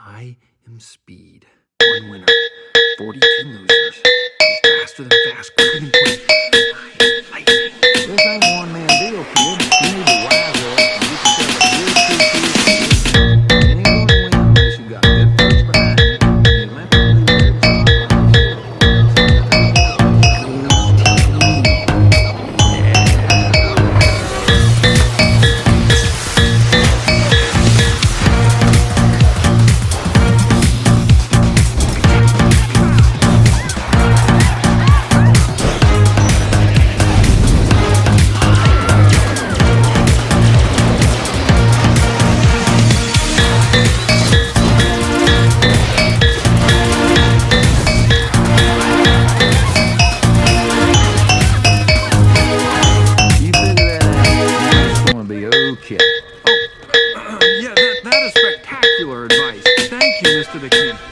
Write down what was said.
I am speed. One winner, 42 losers. Go faster than fast, quicker than quick. Lightning. This ain't a one-man deal, kid. You need to wise up and get yourself a good two-piece team. You ain't gonna win unless you got good folks behind you. And let them do their job like they should. Okay. Yeah, that is spectacular advice. Thank you, Mr. the King.